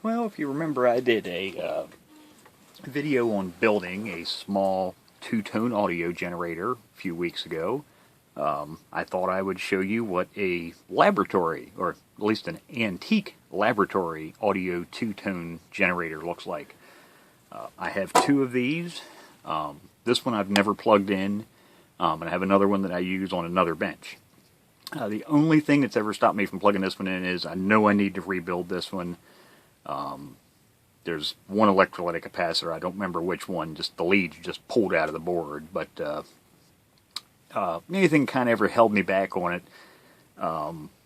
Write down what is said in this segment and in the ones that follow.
Well, if you remember, I did a video on building a small two-tone audio generator a few weeks ago. I thought I would show you what a laboratory, or at least an antique laboratory audio two-tone generator looks like. I have two of these. This one I've never plugged in, and I have another one that I use on another bench. The only thing that's ever stopped me from plugging this one in is I know I need to rebuild this one. There's one electrolytic capacitor, I don't remember which one, just the leads just pulled out of the board, but anything kind of ever held me back on it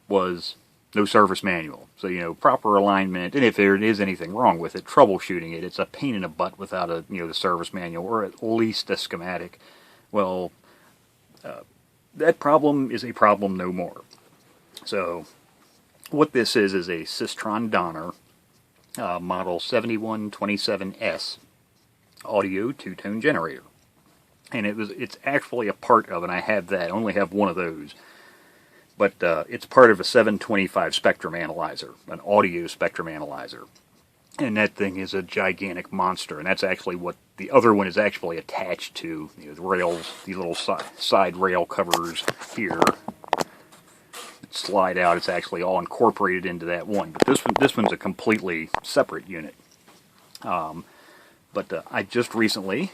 was no service manual. So, proper alignment, and if there is anything wrong with it, troubleshooting it, it's a pain in the butt without the service manual, or at least a schematic. Well, that problem is a problem no more. So, what this is a Systron Donner model 7127S audio two-tone generator. And it's actually a part of, and I have that, I only have one of those. But it's part of a 725 spectrum analyzer, an audio spectrum analyzer. And that thing is a gigantic monster, and that's actually what the other one is actually attached to. The rails, the little side rail covers here that slide out. It's actually all incorporated into that one. But this one's a completely separate unit. But I just recently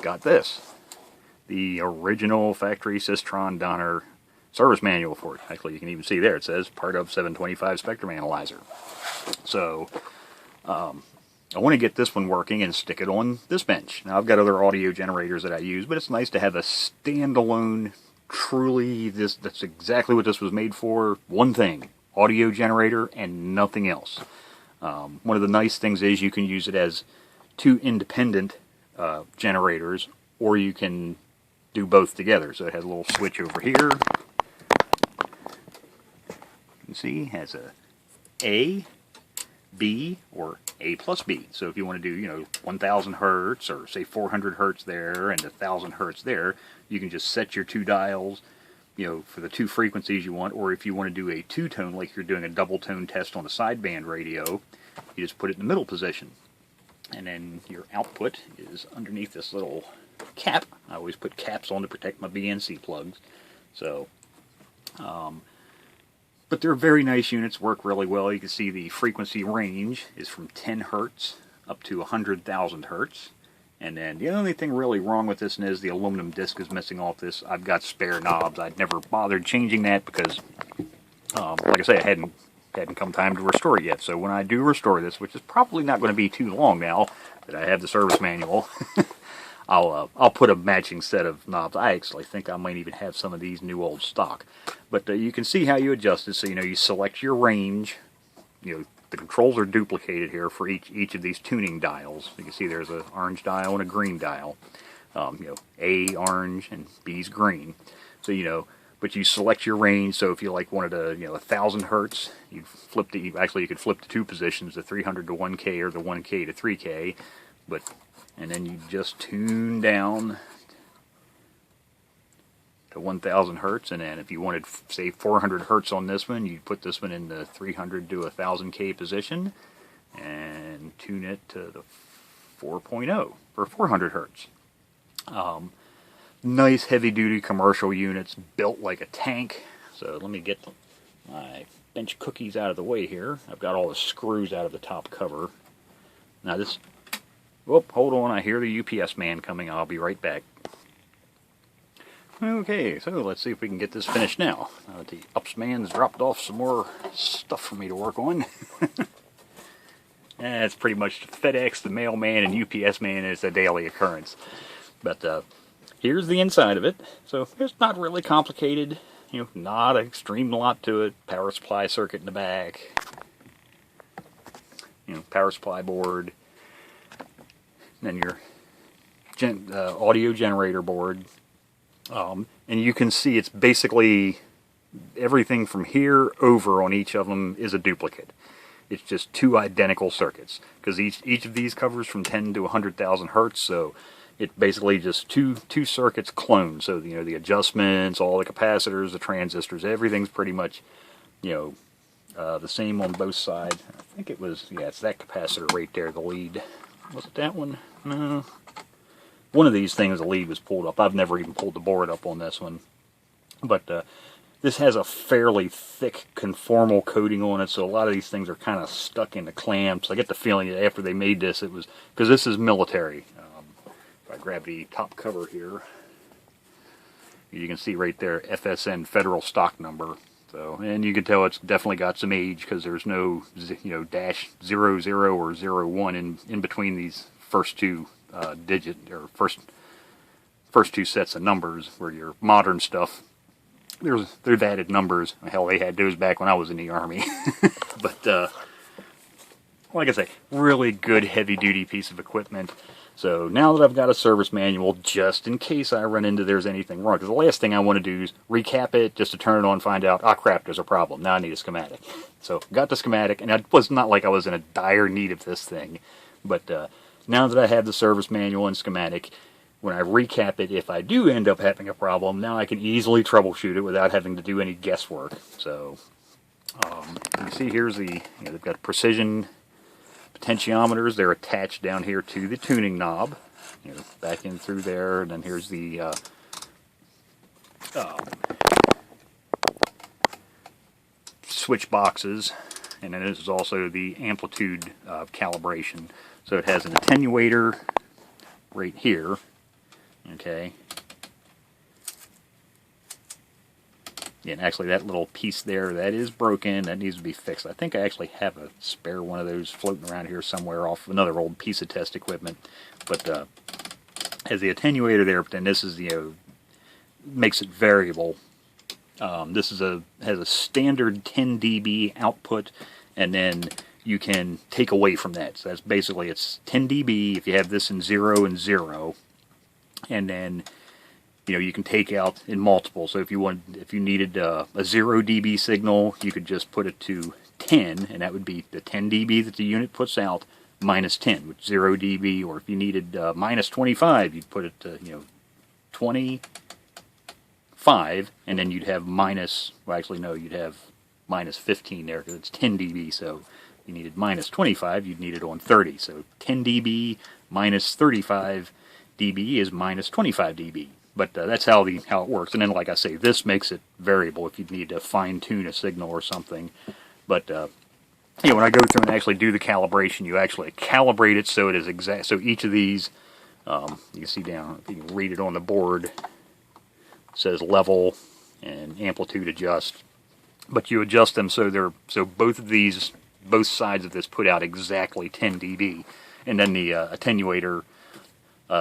got this, the original factory Systron Donner service manual for it. Actually, you can even see there it says part of 725 spectrum analyzer. So I want to get this one working and stick it on this bench. Now, I've got other audio generators that I use, but it's nice to have a standalone, truly, that's exactly what this was made for, one thing, audio generator and nothing else. One of the nice things is you can use it as two independent generators, or you can do both together. So it has a little switch over here. You can see it has a B, or A plus B. So if you want to do, 1000 hertz, or say 400 hertz there, and 1000 hertz there, you can just set your two dials, for the two frequencies you want, or if you want to do a two-tone, like you're doing a double-tone test on a sideband radio, you just put it in the middle position. And then your output is underneath this little cap. I always put caps on to protect my BNC plugs. So, but they're very nice units, work really well. You can see the frequency range is from 10 hertz up to 100,000 hertz. And then the only thing really wrong with this is the aluminum disc is missing off this. I've got spare knobs. I'd never bothered changing that because, like I say, I hadn't come time to restore it yet. So when I do restore this, which is probably not going to be too long now that I have the service manual, I'll put a matching set of knobs. I actually think I might even have some of these new old stock. But you can see how you adjust it. So you select your range. The controls are duplicated here for each of these tuning dials. You can see there's an orange dial and a green dial. A orange and B's green. So but you select your range. So if you wanted a 1000 hertz, you flip you could flip the two positions, the 300 to 1K or the 1K to 3K, and then you just tune down to 1000 hertz, and then if you wanted, say, 400 hertz on this one, you'd put this one in the 300 to 1000K position and tune it to the 4.0 for 400 hertz. Nice heavy-duty commercial units built like a tank. So let me get my bench cookies out of the way here. I've got all the screws out of the top cover. Now this... Whoop, hold on, I hear the UPS man coming. I'll be right back. Okay, so let's see if we can get this finished now. The UPS man's dropped off some more stuff for me to work on. It's pretty much FedEx, the mailman, and UPS man is a daily occurrence. But here's the inside of it. So it's not really complicated. Not an extreme lot to it. Power supply circuit in the back. Power supply board. Then your audio generator board. And you can see it's basically everything from here over on each of them is a duplicate. It's just two identical circuits, because each of these covers from 10 to 100,000 hertz, so it's basically just two circuits cloned. So the adjustments, all the capacitors, the transistors, everything's pretty much the same on both sides. I think it was, yeah, it's that capacitor right there, the lead. Was it that one? No. One of these things, the lead was pulled up. I've never even pulled the board up on this one. But this has a fairly thick conformal coating on it, so a lot of these things are kind of stuck into clamps. I get the feeling that after they made this, it was, because this is military. If I grab the top cover here, you can see right there, FSN, Federal Stock Number. So, and you can tell it's definitely got some age because there's no, dash 00 or 01 in between these first two digit or first two sets of numbers. Where your modern stuff, they've added numbers. Hell, they had those back when I was in the Army. But like I say, really good heavy-duty piece of equipment. So now that I've got a service manual, just in case I run into there's anything wrong, because the last thing I want to do is recap it just to turn it on and find out, oh crap, there's a problem. Now I need a schematic. So got the schematic, and it was not like I was in a dire need of this thing. But now that I have the service manual and schematic, when I recap it, if I do end up having a problem, now I can easily troubleshoot it without having to do any guesswork. So you can see here's the, they've got precision potentiometers. They're attached down here to the tuning knob, back in through there, and then here's the switch boxes, and then this is also the amplitude calibration. So it has an attenuator right here, okay, and actually that little piece there, that is broken, that needs to be fixed. I think I actually have a spare one of those floating around here somewhere off another old piece of test equipment. But has the attenuator there, but then this is, makes it variable. This is has a standard 10 dB output, and then you can take away from that. So that's basically, it's 10 dB if you have this in 0 and 0, and then you can take out in multiple. So if you needed a 0 dB signal, you could just put it to 10, and that would be the 10 dB that the unit puts out minus 10, which 0 dB. Or if you needed minus 25, you'd put it to 25, and then you'd have minus. Well, actually no, you'd have minus 15 there because it's 10 dB. So if you needed minus 25, you'd need it on 30. So 10 dB minus 35 dB is minus 25 dB. But that's how it works. And then, like I say, this makes it variable if you need to fine-tune a signal or something. But when I go through and actually do the calibration, you actually calibrate it so it is exact. So each of these, you can see down, if you can read it on the board, it says level and amplitude adjust. But you adjust them so both sides of this put out exactly 10 dB, and then the attenuator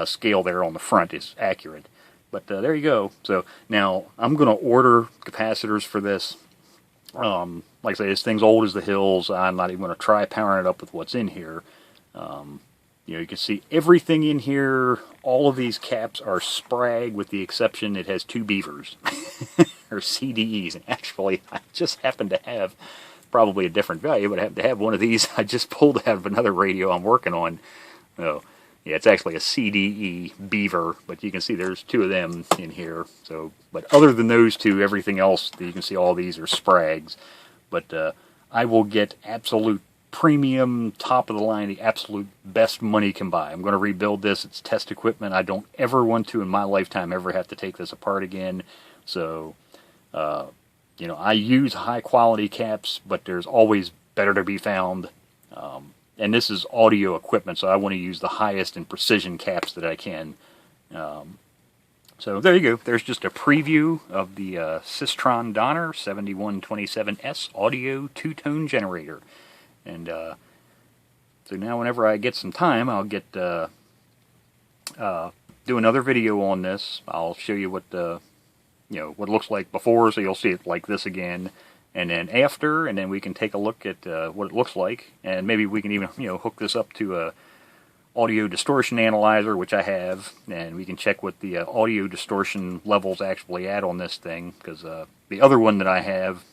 scale there on the front is accurate. But there you go. So now I'm going to order capacitors for this. Like I say, this thing's old as the hills. I'm not even going to try powering it up with what's in here. You can see everything in here. All of these caps are Sprague, with the exception it has 2 beavers, or CDEs. And actually, I just happen to have probably a different value, but I happen to have one of these I just pulled out of another radio I'm working on. So, yeah, it's actually a CDE beaver, but you can see there's 2 of them in here. So, but other than those 2, everything else, you can see all these are Spragues. But I will get absolute premium, top of the line, the absolute best money can buy. I'm going to rebuild this. It's test equipment. I don't ever want to in my lifetime ever have to take this apart again. So, I use high quality caps, but there's always better to be found. And this is audio equipment, so I want to use the highest in precision caps that I can. So there you go. There's just a preview of the Systron Donner 7127S audio 2-tone generator. And so now whenever I get some time, I'll do another video on this. I'll show you what what it looks like before, so you'll see it like this again. And then after, and then we can take a look at what it looks like, and maybe we can even hook this up to a audio distortion analyzer, which I have, and we can check what the audio distortion levels actually at on this thing, because the other one that I have,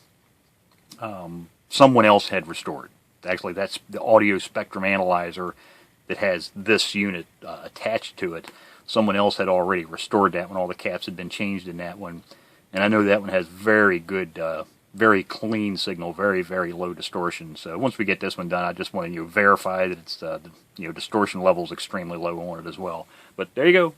someone else had restored. Actually, that's the audio spectrum analyzer that has this unit attached to it. Someone else had already restored that when all the caps had been changed in that one, and I know that one has very good very clean signal, very, very low distortion. So once we get this one done, I just want to verify that it's the distortion level is extremely low on it as well. But there you go.